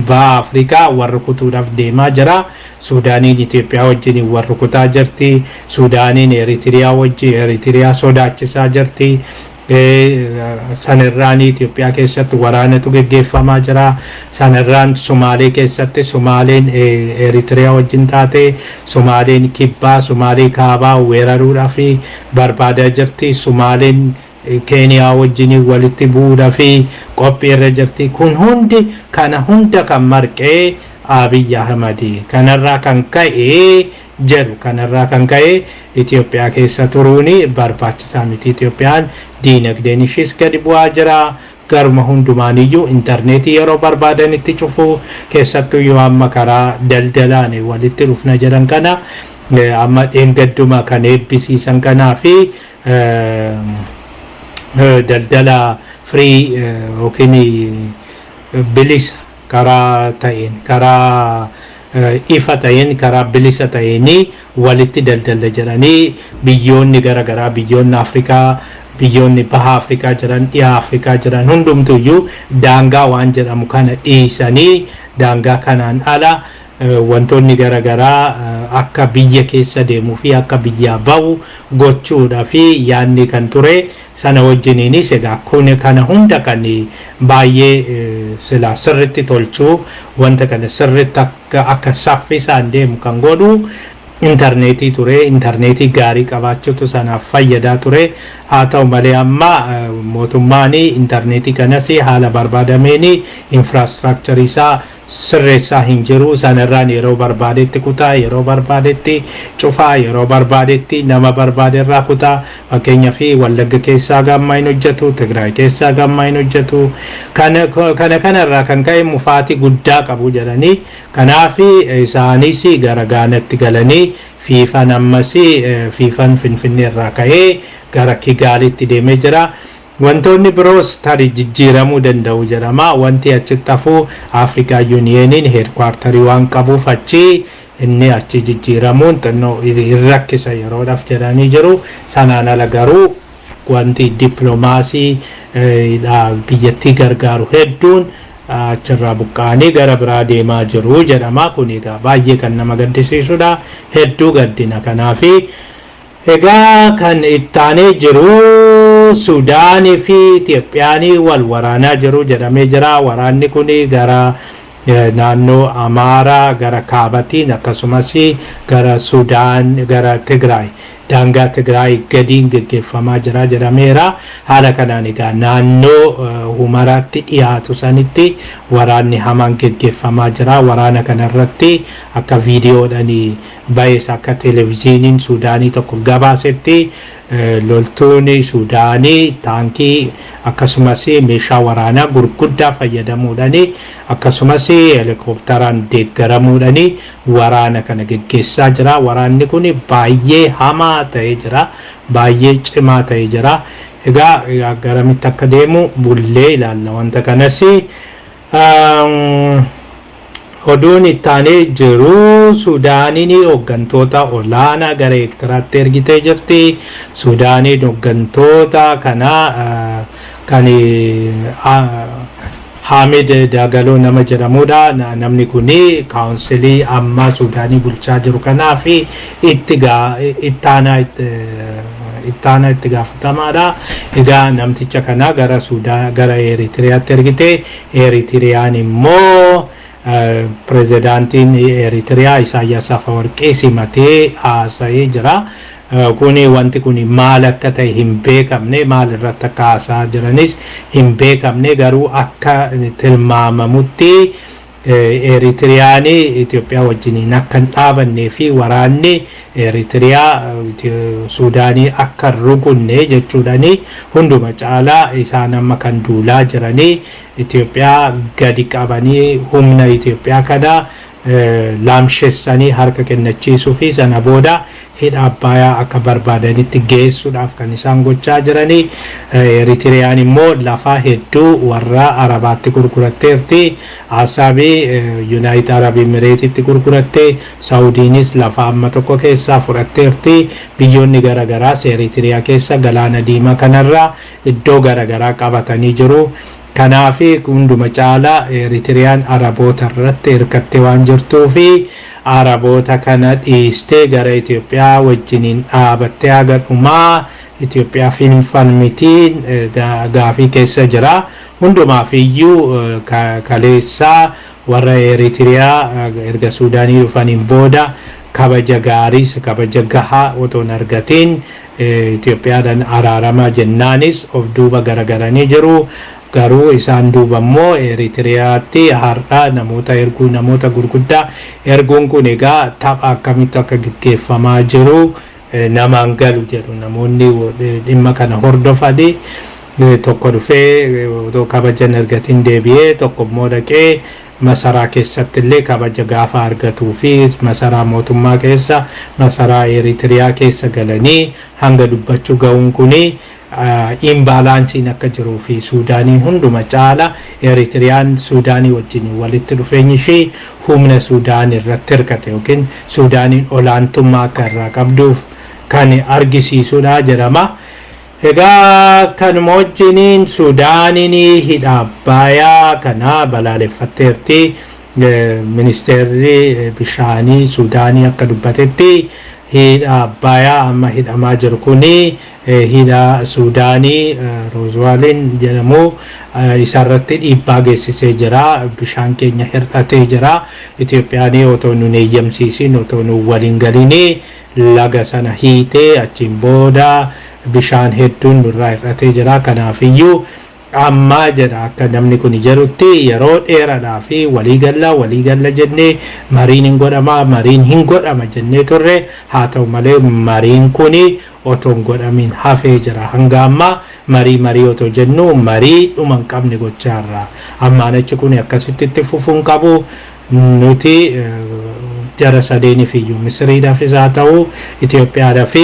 baha Afrikaa warra kutuudhaaf deemaa jira. Suudaaniin Itoophiyaa wajjin warra kutaa jirti. Suudaaniin Eritiriyaa sodaachisaa jirti. Sanarraan Itoophiyaa keessatti waraanatu geggeeffamaa jira. Sanarraan Somaalee keessatti Somaaleen Eritiriyaa wajjin taate Somaaleen kibbaa Somaalee kaabaa weeraruudhaaf barbaadaa jirti. Somaaleen Keeniyaa wajjin walitti bu'uudhaaf qophii irra jirti. Kun hundi kana hunda kan marqee Abiy Ahmed kanarraa kan ka'e jedhu kanarraa kan ka'e Itoophiyaa keessa turuun barbaachisaa miti. Itoophiyaan diinagdeen ishees gadi bu'aa jira. Garuma hundumaaniyyuu intarneetii yeroo barbaadanitti cufuu keessattuu yoo amma karaa daldalaan walitti dhufna jedhan kana amma dheengadduma kan eebbisiisan kanaa fi daldala firii yookiin bilisa karaa ta'een karaa ifa ta'een karaa bilisa ta'een walitti daldala jedhanii biyyoonni garaagaraa biyyoonni Afrikaa biyyoonni baha Afrikaa jiran dhiyaa Afrikaa jiran hundumtuyyuu daangaa waan jedhamu kana dhiisanii daangaa kanaan ala wantoonni garaagaraa akka biyya keessa deemuu fi akka biyyaa bahu gochuudha fi yaanni kan ture sana wajjiniinis egaa kun kana hunda kan baay'ee sila sirritti tolchuu wanta kana sirritti akka saffisaan deemu kan godhu intarneetii ture. Intarneetii gaarii qabaachuutu sanaaf fayyadaa ture. Haa ta'u malee amma mootummaan intarneetii kanas haala barbaadameen infraastrakcharii isaa sirreessaa hin jiru. Sanarraan yeroo barbaadetti kutaa, yeroo barbaadetti cufaa, yeroo barbaadetti nama barbaaderraa kutaa. Fakkeenyaaf Wallagga keessaa gammaa hin hojjetu, Tigraay keessaa gammaa hin hojjetu. Kanarraa kan ka'e mufaatii guddaa qabu jedhanii kanaaf isaanis gara Gaanatti galanii fiifan ammas fiifan Finfinneerraa ka'ee gara Kigaalitti deemee jira. Wantoonni biroos tarii jijjiiramuu danda'u jedhama. Wanti achitti hafuu Afrikaa Yuuniyeeniin heedkwaartarii waan qabuuf achi inni achi jijjiiramuun xinnoo rakkisa yeroodhaaf jedhanii jiru. Sanaan ala garuu wanti dippiloomaasii biyyattii gargaaru hedduun achirraa buqqaanii gara biraa deemaa jiru jedhama. Kun egaa baay'ee kan nama gaddisiisudha. Hedduu gaddina kanaaf egaa kan ittaanee jiru Suudaanii fi Itoophiyaan wal waraanaa jiru jedhamee jira. Waraanni kun gara naannoo Amaaraa gara Kaabatiin akkasumas gara Sudaan gara Tigraay daangaa Tigraay gadiin geggeeffamaa jira jedhameera. Haala kanaan egaa naannoo Humaraatti dhiyaatu sanitti waraanni hamaan geggeeffamaa jira. Waraana kanarratti akka viidiyoodhaan baay'ees akka televezyiiniin Suudaanii tokko gabaasetti loltuun Suudaanii taankii akkasumas meeshaa waraanaa gurguddaa fayyadamuudhaan akkasumas helikopteraan deeggaramuudhaan waraana kana geggeessaa jira. Waraanni kun baay'ee hamaa ta'ee jira, baay'ee cimaa ta'ee jira. Egaa garamitti akka deemu bullee ilaalla wanta kanas. Oduun ittaanee jiru Suudaaniin hooggantoota olaanaa gara Eertiraatti ergitee jirti. Suudaaniin hooggantoota kana kan Hamid Dagalo nama jedhamudha. Namni kun kaawunsilii amma Suudaanii bulchaa jiru kanaaf ittaanaa itti gaafatamaadha. Egaa namticha kana gara Eritiriyaatti ergite. Eritiriyaan immoo pirezidaantiin Eritiriyaa Isaayyaas Afeworqii simatee haasa'ee jira. Kuni wanti kun maal akka ta'e hin beekamne, maal irratti akka haasaa jiranis hin beekamne, garuu akka tilmaamamutti Eritiriyaan Itoophiyaa wajjiniin akka hin dhaabannee fi waraanni Eritiriyaa Suudaanii akka rukunne jechuudhaan hunduma caalaa isaan amma kan duulaa jiranii Itoophiyaa gadi qabanii humna Itoophiyaa kana laamshessanii harka kennachiisuu fi sana booda hidha Abbayyaa akka barbaadanitti geessuudhaaf kan isaan gochaa jiranii. Eritiriyaan immoo lafa hedduu warra Arabaatti gurguratteerti. Asaabii Yuunaayitid Arab Emireetitti gurguratte, Saawudiinis lafa amma tokko keessaa fudhatteerti. Biyyoonni garagaraas Eritiriyaa keessa galaana diimaa kanarraa iddoo garagaraa qabatanii jiru. Kanaaf hunduma caalaa Eritiriyaan Araboota irratti hirkattee waan jirtuuf Araboota kana dhiistee gara Itoophiyaa wajjiniin dhaabattee haga dhumaa Itoophiyaa falmitiin gaafii keessa jira. Hundumaaf iyyuu kaleessaa warra Eritiriyaa erga Suudaanii dhufaniin booda kabaja gaarii, kabaja gahaa otoo hin argatiin Itoophiyaadhaan araaramaa jennaanis of duuba garagaranii jiru. Garuu isaan duuba immoo Eritiriyaatti har'a namoota gurguddaa erguun kun egaa tapha akkamitti akka gaggeeffamaa jiru namaan galu jedhu namoonni dhimma kana hordofanii. Tokko dhufee otoo kabajan argatiin deebi'ee tokko immoo dhaqee masaraa keessatti illee kabaja gaafa argatuu fi masaraa mootummaa keessa masaraa Eritiriyaa keessa galanii hanga dubbachuu ga'uun kuni imbaalaansiin akka jiruu fi Suudaaniin hunduma caala Eritiriyaan Suudaanii wajjin walitti dhufeenyi ishee humna Suudaan irratti hirkate yookiin Suudaaniin olaantummaa akka irraa qabduuf kan argisiisudha jedhama. Egaa kanuma wajjiniin Suudaaniin hidha Abbayyaa kana balaaleffatteerti. Ministeerri bishaanii Suudaanii akka dubbatetti hidha Abbayyaa amma hidhamaa jiru kuni hidha Suudaanii Roozwaaliin jedhamu isarratti dhiibbaa geessisee jira. Bishaan keenya hir'atee jira. Itoophiyaan otoo nun eeyyamsiisin otoo nun waliin galini laga sana hiitee achiin booda bishaan hedduun nurraa hir'atee jira. Kanaafiyyuu amma jedha akka namni kun jedhutti yeroo dheeraadhaa fi waliigalla jennee mariin hin godhama jennee turre. Haa ta'u malee mariin kun otoo hin godhamin hafee jira. Hanga amma marii otoo jennu marii dhuma hin qabne gochaarra. Ammaan achi kun akkasitti itti fufuun qabu. Nuti jara sadeeniif iyyuu Misiriidhaafis haa ta'u Itoophiyaadhaaf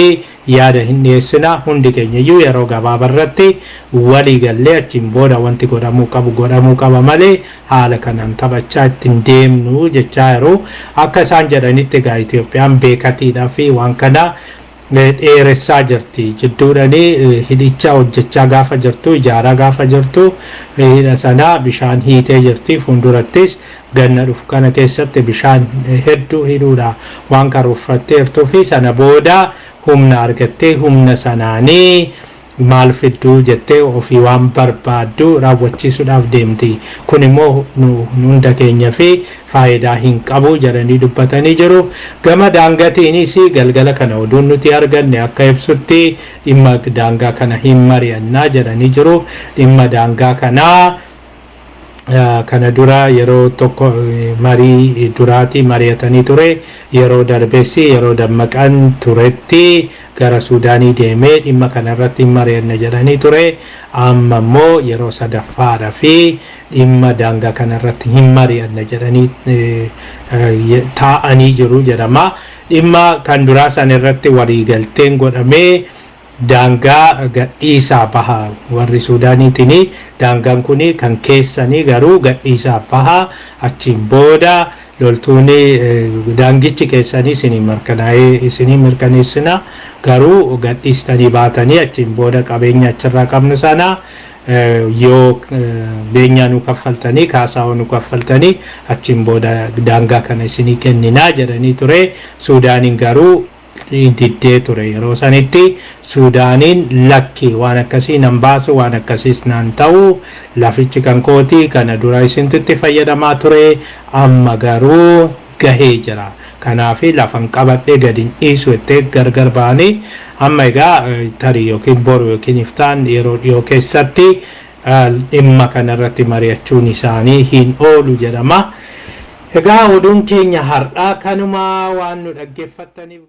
yaada hin dhiyeessina. Hundi keenya iyyuu yeroo gabaabaa irratti walii gallee achiin booda wanti godhamuu qaba malee haala kanaan taphachaa ittiin deemnu jechaa jiru. Akka isaan jedhanitti egaa Itoophiyaan beekatiidhaa fi waan kana dheeressaa jirti. Jidduudhanii hidhicha hojjechaa gaafa jirtu, ijaaraa gaafa jirtu hidha sana bishaan hiitee jirti. Fuuldurattis ganna dhufu kana keessatti bishaan hedduu hidhuudha waan karoorfatteertuu fi sana booda humna argattee humna sanaanii maal fidduu jettee ofii waan barbaaddu raawwachiisuudhaaf deemti. Kun immoo hunda keenya fi faayidaa hin qabu jedhanii dubbatanii jiru. Gama daangatiinis galgala kana oduun nuti arganne akka ibsutti dhimma daangaa kana hin mari'annaa jedhanii jiru. Dhimma daangaa kanaa kana dura yeroo tokko marii duraati mari'atanii ture. Yeroo darbeessi yeroo dammaqan turetti gara Suudaanii deemee dhimma kanarratti mari'anna jedhanii ture. Amma immoo yeroo sadaffaadha fi dhimma daangaa kanarratti hin mari'anna jedhanii taa'anii jiru jedhama. Dhimma kan duraa san irratti waliigalteen godhamee daangaa gadhiisaa baha warri Suudaaniitiin. Daangaan kun kan keessanii garuu gadhiisaa baha. Achiin booda loltuuni daangichi keessanii isinii mirkaneessina garuu gadhiistanii baatanii achiin booda qabeenya achirraa qabnu sana yoo beenyaa nu kaffaltanii kaasaa nu kaffaltanii achiin booda daangaa kana isinii kenninaa jedhanii ture. Suudaaniin garuu diddee ture. Yeroo sanitti Suudaaniin lakki waan akkasii nan baasu waan akkasiis nan ta'u lafichi kan kooti kana dura isintutti fayyadamaa ture amma garuu gahee jira. Kanaaf lafan qabadhee gadi dhiisu itti gargar ba'anii amma egaa tarii yookiin boru yookiin iftaan yeroo dhiyoo keessatti dhimma kanarratti mari'achuun isaanii hin oolu jedhama. Egaa oduun keenya har'aa kanuma waan nu dhaggeeffattaniif